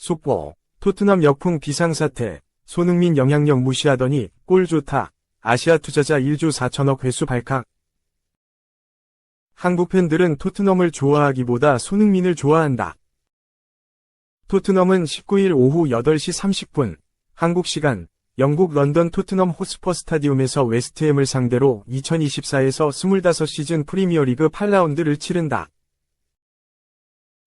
속보, 토트넘 역풍 비상사태, 손흥민 영향력 무시하더니 골 좋다. 아시아 투자자 1조 4천억 회수 발칵. 한국 팬들은 토트넘을 좋아하기보다 손흥민을 좋아한다. 토트넘은 19일 오후 8시 30분, 한국 시간, 영국 런던 토트넘 호스퍼 스타디움에서 웨스트햄을 상대로 2024에서 25시즌 프리미어리그 8라운드를 치른다.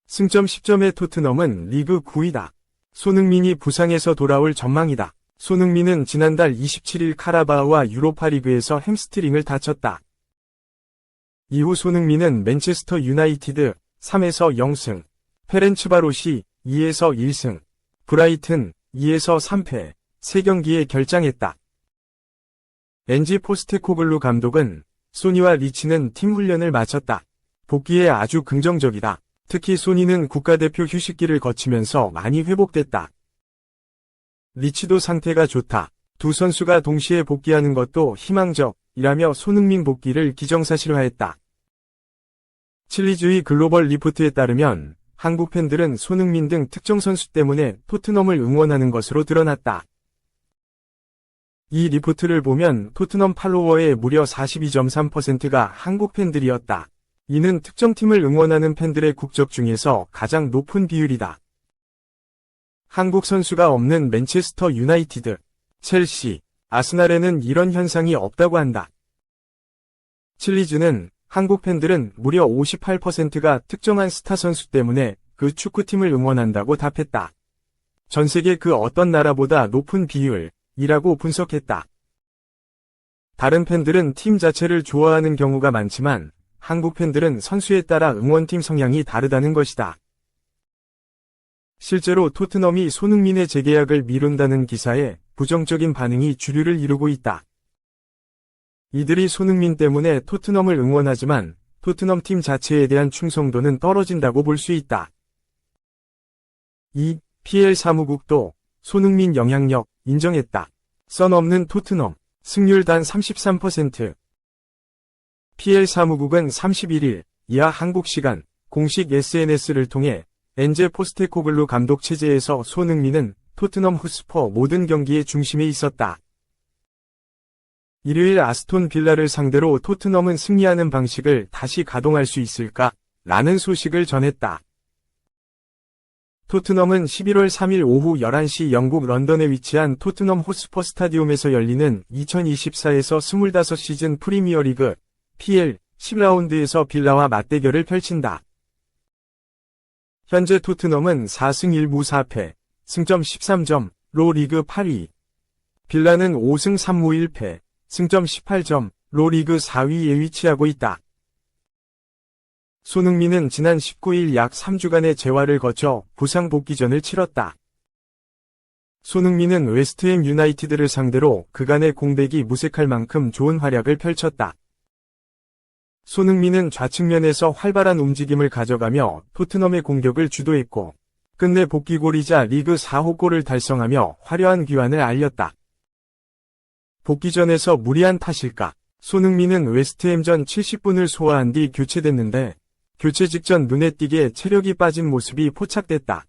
승점 10점의 토트넘은 리그 9위다. 손흥민이 부상에서 돌아올 전망이다. 손흥민은 지난달 27일 카라바오와 유로파리그에서 햄스트링을 다쳤다. 이후 손흥민은 맨체스터 유나이티드 3에서 0승, 페렌츠바로시 2에서 1승, 브라이튼 2에서 3패, 3경기에 결장했다. 엔지 포스테코글루 감독은 소니와 리치는 팀 훈련을 마쳤다. 복귀에 아주 긍정적이다. 특히 소니는 국가대표 휴식기를 거치면서 많이 회복됐다. 리치도 상태가 좋다. 두 선수가 동시에 복귀하는 것도 희망적이라며 손흥민 복귀를 기정사실화했다. 칠리주의 글로벌 리포트에 따르면 한국 팬들은 손흥민 등 특정 선수 때문에 토트넘을 응원하는 것으로 드러났다. 이 리포트를 보면 토트넘 팔로워의 무려 42.3%가 한국 팬들이었다. 이는 특정 팀을 응원하는 팬들의 국적 중에서 가장 높은 비율이다. 한국 선수가 없는 맨체스터 유나이티드, 첼시, 아스날에는 이런 현상이 없다고 한다. 칠리즈는 한국 팬들은 무려 58%가 특정한 스타 선수 때문에 그 축구팀을 응원한다고 답했다. 전 세계 그 어떤 나라보다 높은 비율이라고 분석했다. 다른 팬들은 팀 자체를 좋아하는 경우가 많지만 한국 팬들은 선수에 따라 응원팀 성향이 다르다는 것이다. 실제로 토트넘이 손흥민의 재계약을 미룬다는 기사에 부정적인 반응이 주류를 이루고 있다. 이들이 손흥민 때문에 토트넘을 응원하지만 토트넘 팀 자체에 대한 충성도는 떨어진다고 볼 수 있다. 이 PL 사무국도 손흥민 영향력 인정했다. 선 없는 토트넘, 승률 단 33%. PL 사무국은 31일 이하 한국 시간 공식 SNS를 통해 엔제 포스테코글루 감독 체제에서 손흥민은 토트넘 호스퍼 모든 경기의 중심에 있었다. 일요일 아스톤 빌라를 상대로 토트넘은 승리하는 방식을 다시 가동할 수 있을까? 라는 소식을 전했다. 토트넘은 11월 3일 오후 11시 영국 런던에 위치한 토트넘 호스퍼 스타디움에서 열리는 2024에서 25시즌 프리미어리그 PL 10라운드에서 빌라와 맞대결을 펼친다. 현재 토트넘은 4승 1무 4패, 승점 13점로 리그 8위. 빌라는 5승 3무 1패, 승점 18점로 리그 4위에 위치하고 있다. 손흥민은 지난 19일 약 3주간의 재활을 거쳐 부상 복귀전을 치렀다. 손흥민은 웨스트햄 유나이티드를 상대로 그간의 공백이 무색할 만큼 좋은 활약을 펼쳤다. 손흥민은 좌측면에서 활발한 움직임을 가져가며 토트넘의 공격을 주도했고 끝내 복귀골이자 리그 4호 골을 달성하며 화려한 귀환을 알렸다. 복귀전에서 무리한 탓일까? 손흥민은 웨스트햄전 70분을 소화한 뒤 교체됐는데 교체 직전 눈에 띄게 체력이 빠진 모습이 포착됐다.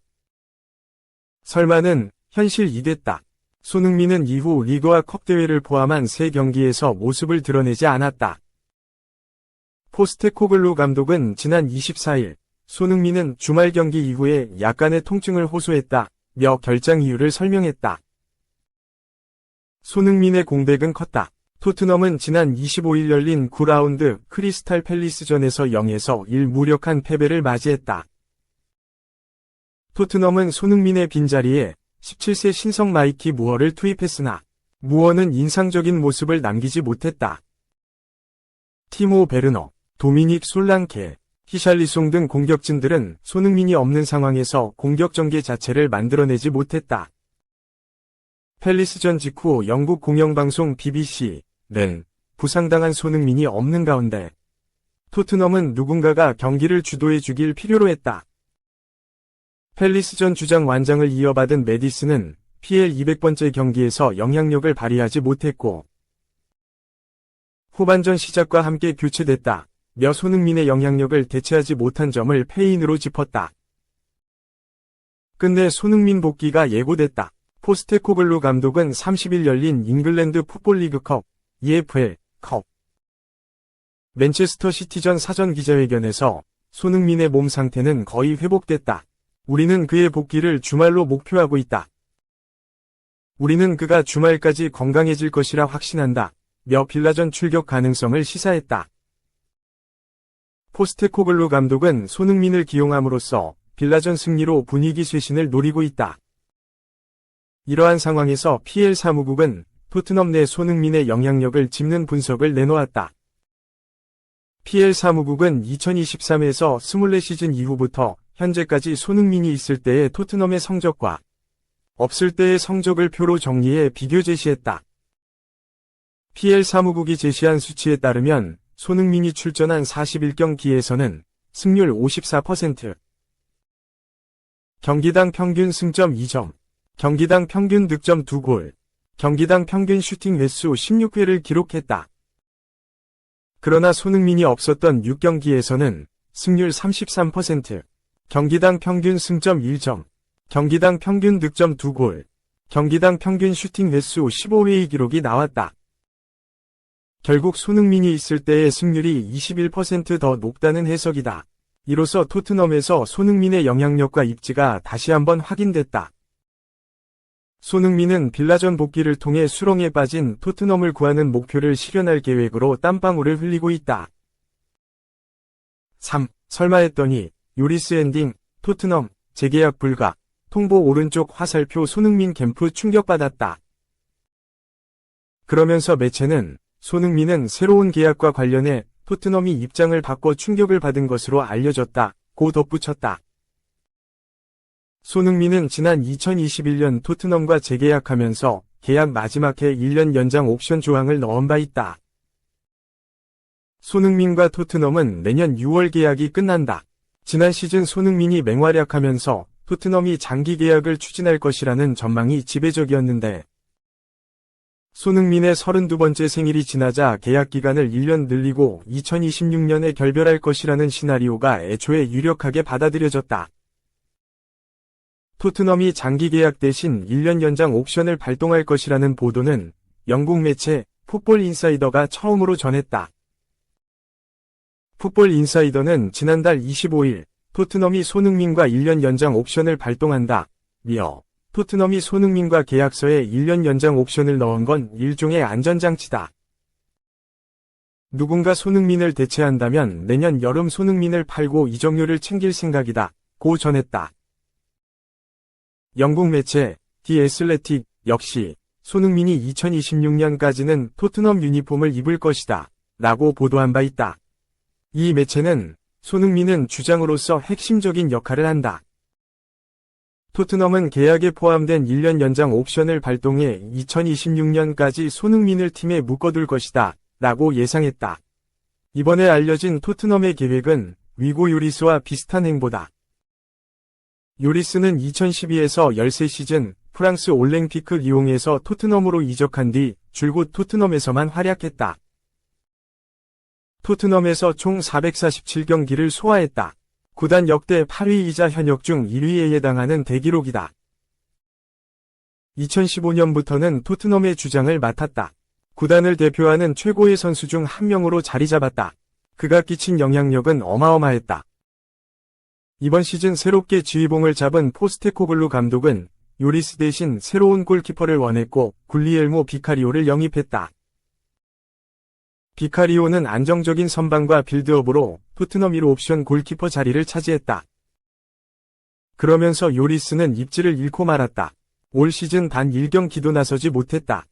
설마는 현실이 됐다. 손흥민은 이후 리그와 컵대회를 포함한 3경기에서 모습을 드러내지 않았다. 포스테코글루 감독은 지난 24일 손흥민은 주말 경기 이후에 약간의 통증을 호소했다며 결장 이유를 설명했다. 손흥민의 공백은 컸다. 토트넘은 지난 25일 열린 9라운드 크리스탈 팰리스전에서 0에서 1 무력한 패배를 맞이했다. 토트넘은 손흥민의 빈자리에 17세 신성 마이키 무어를 투입했으나 무어는 인상적인 모습을 남기지 못했다. 티모 베르너, 도미닉 솔랑케, 히샬리송 등 공격진들은 손흥민이 없는 상황에서 공격 전개 자체를 만들어내지 못했다. 팰리스전 직후 영국 공영방송 BBC는 부상당한 손흥민이 없는 가운데 토트넘은 누군가가 경기를 주도해 주길 필요로 했다. 팰리스전 주장 완장을 이어받은 메디슨은 PL 200번째 경기에서 영향력을 발휘하지 못했고 후반전 시작과 함께 교체됐다며 손흥민의 영향력을 대체하지 못한 점을 패인으로 짚었다. 끝내 손흥민 복귀가 예고됐다. 포스테코글루 감독은 30일 열린 잉글랜드 풋볼리그컵 EFL 컵 맨체스터 시티전 사전 기자회견에서 손흥민의 몸 상태는 거의 회복됐다. 우리는 그의 복귀를 주말로 목표하고 있다. 우리는 그가 주말까지 건강해질 것이라 확신한다. 며 빌라전 출격 가능성을 시사했다. 포스테코글루 감독은 손흥민을 기용함으로써 빌라전 승리로 분위기 쇄신을 노리고 있다. 이러한 상황에서 PL 사무국은 토트넘 내 손흥민의 영향력을 짚는 분석을 내놓았다. PL 사무국은 2023에서 24시즌 이후부터 현재까지 손흥민이 있을 때의 토트넘의 성적과 없을 때의 성적을 표로 정리해 비교 제시했다. PL 사무국이 제시한 수치에 따르면 손흥민이 출전한 41경기에서는 승률 54%, 경기당 평균 승점 2점, 경기당 평균 득점 2골, 경기당 평균 슈팅 횟수 16회를 기록했다. 그러나 손흥민이 없었던 6경기에서는 승률 33%, 경기당 평균 승점 1점, 경기당 평균 득점 2골, 경기당 평균 슈팅 횟수 15회의 기록이 나왔다. 결국 손흥민이 있을 때의 승률이 21% 더 높다는 해석이다. 이로써 토트넘에서 손흥민의 영향력과 입지가 다시 한번 확인됐다. 손흥민은 빌라전 복귀를 통해 수렁에 빠진 토트넘을 구하는 목표를 실현할 계획으로 땀방울을 흘리고 있다. 3. 설마 했더니 요리스 엔딩, 토트넘, 재계약 불가, 통보 오른쪽 화살표 손흥민 캠프 충격받았다. 그러면서 매체는 손흥민은 새로운 계약과 관련해 토트넘이 입장을 바꿔 충격을 받은 것으로 알려졌다고 덧붙였다. 손흥민은 지난 2021년 토트넘과 재계약하면서 계약 마지막 해 1년 연장 옵션 조항을 넣은 바 있다. 손흥민과 토트넘은 내년 6월 계약이 끝난다. 지난 시즌 손흥민이 맹활약하면서 토트넘이 장기 계약을 추진할 것이라는 전망이 지배적이었는데 손흥민의 32번째 생일이 지나자 계약 기간을 1년 늘리고 2026년에 결별할 것이라는 시나리오가 애초에 유력하게 받아들여졌다. 토트넘이 장기 계약 대신 1년 연장 옵션을 발동할 것이라는 보도는 영국 매체 풋볼 인사이더가 처음으로 전했다. 풋볼 인사이더는 지난달 25일 토트넘이 손흥민과 1년 연장 옵션을 발동한다. 며 토트넘이 손흥민과 계약서에 1년 연장 옵션을 넣은 건 일종의 안전장치다. 누군가 손흥민을 대체한다면 내년 여름 손흥민을 팔고 이적료를 챙길 생각이다. 고 전했다. 영국 매체 디 애슬레틱 역시 손흥민이 2026년까지는 토트넘 유니폼을 입을 것이다. 라고 보도한 바 있다. 이 매체는 손흥민은 주장으로서 핵심적인 역할을 한다. 토트넘은 계약에 포함된 1년 연장 옵션을 발동해 2026년까지 손흥민을 팀에 묶어둘 것이다. 라고 예상했다. 이번에 알려진 토트넘의 계획은 위고 요리스와 비슷한 행보다. 요리스는 2012에서 13시즌 프랑스 올랭피크 리옹에서 토트넘으로 이적한 뒤 줄곧 토트넘에서만 활약했다. 토트넘에서 총 447경기를 소화했다. 구단 역대 8위이자 현역 중 1위에 해당하는 대기록이다. 2015년부터는 토트넘의 주장을 맡았다. 구단을 대표하는 최고의 선수 중 한 명으로 자리 잡았다. 그가 끼친 영향력은 어마어마했다. 이번 시즌 새롭게 지휘봉을 잡은 포스테코글루 감독은 요리스 대신 새로운 골키퍼를 원했고 굴리엘모 비카리오를 영입했다. 비카리오는 안정적인 선방과 빌드업으로 토트넘 1옵션 골키퍼 자리를 차지했다. 그러면서 요리스는 입지를 잃고 말았다. 올 시즌 단 1경기도 나서지 못했다.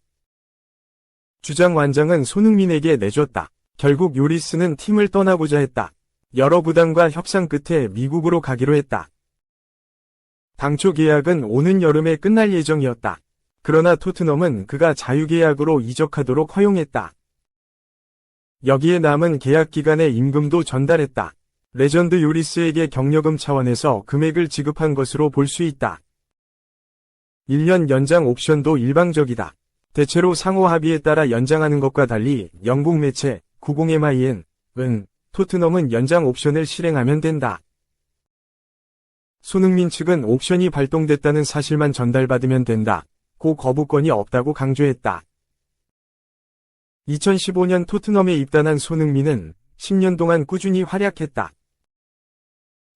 주장 완장은 손흥민에게 내줬다. 결국 요리스는 팀을 떠나고자 했다. 여러 구단과 협상 끝에 미국으로 가기로 했다. 당초 계약은 오는 여름에 끝날 예정이었다. 그러나 토트넘은 그가 자유계약으로 이적하도록 허용했다. 여기에 남은 계약 기간에 임금도 전달했다. 레전드 요리스에게 격려금 차원에서 금액을 지급한 것으로 볼 수 있다. 1년 연장 옵션도 일방적이다. 대체로 상호 합의에 따라 연장하는 것과 달리 영국 매체 90MIN은 토트넘은 연장 옵션을 실행하면 된다. 손흥민 측은 옵션이 발동됐다는 사실만 전달받으면 된다. 고 거부권이 없다고 강조했다. 2015년 토트넘에 입단한 손흥민은 10년 동안 꾸준히 활약했다.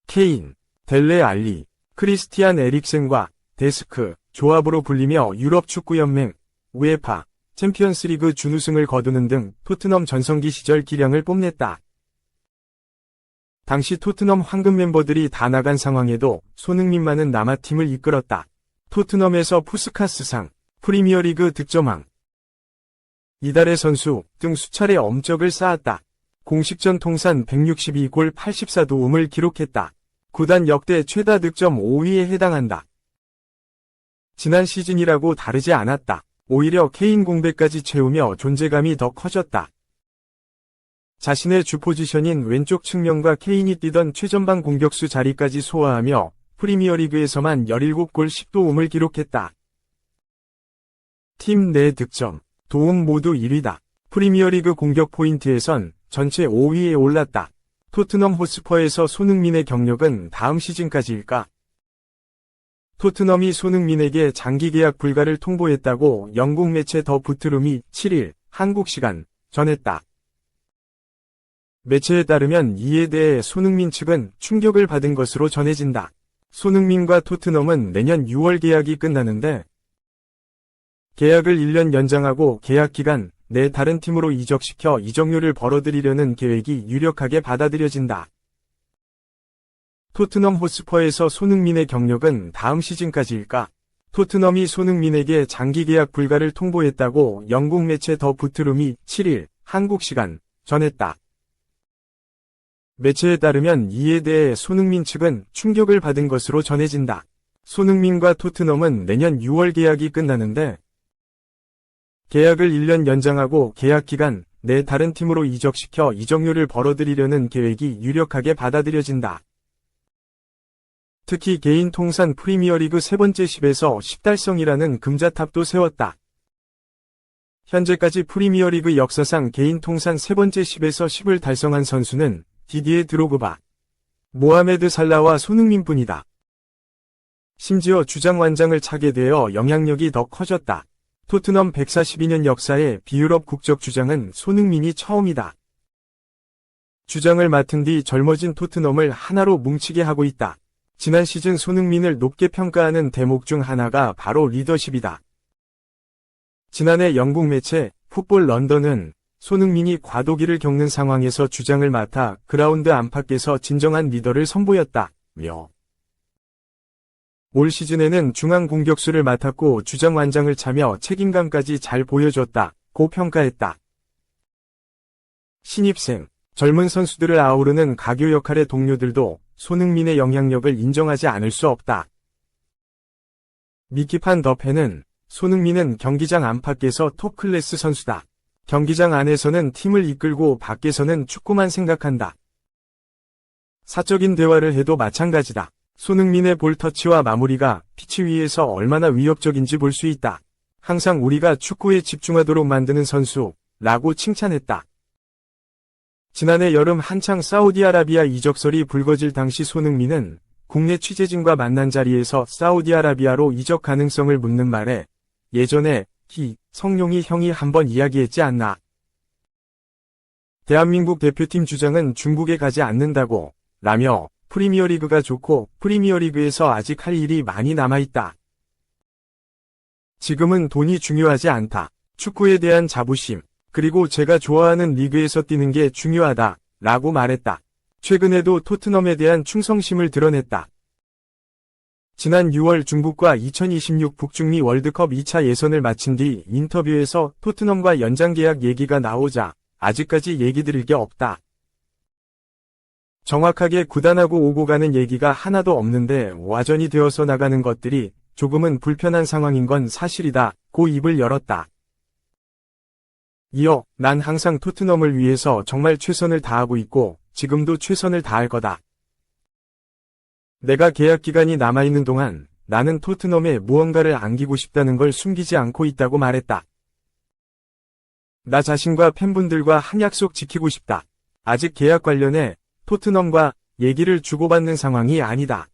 케인, 델레 알리, 크리스티안 에릭센과 데스크, 조합으로 불리며 유럽 축구연맹, 우에파, 챔피언스리그 준우승을 거두는 등 토트넘 전성기 시절 기량을 뽐냈다. 당시 토트넘 황금 멤버들이 다 나간 상황에도 손흥민만은 남아 팀을 이끌었다. 토트넘에서 푸스카스상, 프리미어리그 득점왕, 이달의 선수 등 수차례 엄적을 쌓았다. 공식전 통산 162골 84도움을 기록했다. 구단 역대 최다 득점 5위에 해당한다. 지난 시즌이라고 다르지 않았다. 오히려 케인 공백까지 채우며 존재감이 더 커졌다. 자신의 주 포지션인 왼쪽 측면과 케인이 뛰던 최전방 공격수 자리까지 소화하며 프리미어리그에서만 17골 10도움을 기록했다. 팀 내 득점, 도움 모두 1위다. 프리미어리그 공격 포인트에선 전체 5위에 올랐다. 토트넘 호스퍼에서 손흥민의 경력은 다음 시즌까지일까? 토트넘이 손흥민에게 장기 계약 불가를 통보했다고 영국 매체 더 부트룸이 7일 한국 시간 전했다. 매체에 따르면 이에 대해 손흥민 측은 충격을 받은 것으로 전해진다. 손흥민과 토트넘은 내년 6월 계약이 끝나는데 계약을 1년 연장하고 계약 기간 내 다른 팀으로 이적시켜 이적료를 벌어들이려는 계획이 유력하게 받아들여진다. 토트넘 호스퍼에서 손흥민의 경력은 다음 시즌까지일까? 토트넘이 손흥민에게 장기 계약 불가를 통보했다고 영국 매체 더 부트룸이 7일 한국 시간 전했다. 매체에 따르면 이에 대해 손흥민 측은 충격을 받은 것으로 전해진다. 손흥민과 토트넘은 내년 6월 계약이 끝나는데 계약을 1년 연장하고 계약 기간 내 다른 팀으로 이적시켜 이적료를 벌어들이려는 계획이 유력하게 받아들여진다. 특히 개인 통산 프리미어리그 세 번째 10에서 10달성이라는 금자탑도 세웠다. 현재까지 프리미어리그 역사상 개인 통산 세 번째 10에서 10을 달성한 선수는 디디에 드로그바, 모하메드 살라와 손흥민뿐이다. 심지어 주장 완장을 차게 되어 영향력이 더 커졌다. 토트넘 142년 역사의 비유럽 국적 주장은 손흥민이 처음이다. 주장을 맡은 뒤 젊어진 토트넘을 하나로 뭉치게 하고 있다. 지난 시즌 손흥민을 높게 평가하는 대목 중 하나가 바로 리더십이다. 지난해 영국 매체 풋볼 런던은 손흥민이 과도기를 겪는 상황에서 주장을 맡아 그라운드 안팎에서 진정한 리더를 선보였다며 올 시즌에는 중앙 공격수를 맡았고 주장 완장을 차며 책임감까지 잘 보여줬다고 평가했다. 신입생, 젊은 선수들을 아우르는 가교 역할의 동료들도 손흥민의 영향력을 인정하지 않을 수 없다. 미키판 더 팬은 손흥민은 경기장 안팎에서 톱클래스 선수다. 경기장 안에서는 팀을 이끌고 밖에서는 축구만 생각한다. 사적인 대화를 해도 마찬가지다. 손흥민의 볼 터치와 마무리가 피치 위에서 얼마나 위협적인지 볼 수 있다. 항상 우리가 축구에 집중하도록 만드는 선수, 라고 칭찬했다. 지난해 여름 한창 사우디아라비아 이적설이 불거질 당시 손흥민은 국내 취재진과 만난 자리에서 사우디아라비아로 이적 가능성을 묻는 말에 예전에 성룡이 형이 한번 이야기했지 않나. 대한민국 대표팀 주장은 중국에 가지 않는다고 라며 프리미어리그가 좋고 프리미어리그에서 아직 할 일이 많이 남아있다. 지금은 돈이 중요하지 않다. 축구에 대한 자부심, 그리고 제가 좋아하는 리그에서 뛰는 게 중요하다 라고 말했다. 최근에도 토트넘에 대한 충성심을 드러냈다. 지난 6월 중국과 2026 북중미 월드컵 2차 예선을 마친 뒤 인터뷰에서 토트넘과 연장 계약 얘기가 나오자 아직까지 얘기 드릴 게 없다. 정확하게 구단하고 오고 가는 얘기가 하나도 없는데 와전이 되어서 나가는 것들이 조금은 불편한 상황인 건 사실이다. 고 입을 열었다. 이어 난 항상 토트넘을 위해서 정말 최선을 다하고 있고 지금도 최선을 다할 거다. 내가 계약 기간이 남아있는 동안 나는 토트넘에 무언가를 안기고 싶다는 걸 숨기지 않고 있다고 말했다. 나 자신과 팬분들과 한 약속 지키고 싶다. 아직 계약 관련해 토트넘과 얘기를 주고받는 상황이 아니다.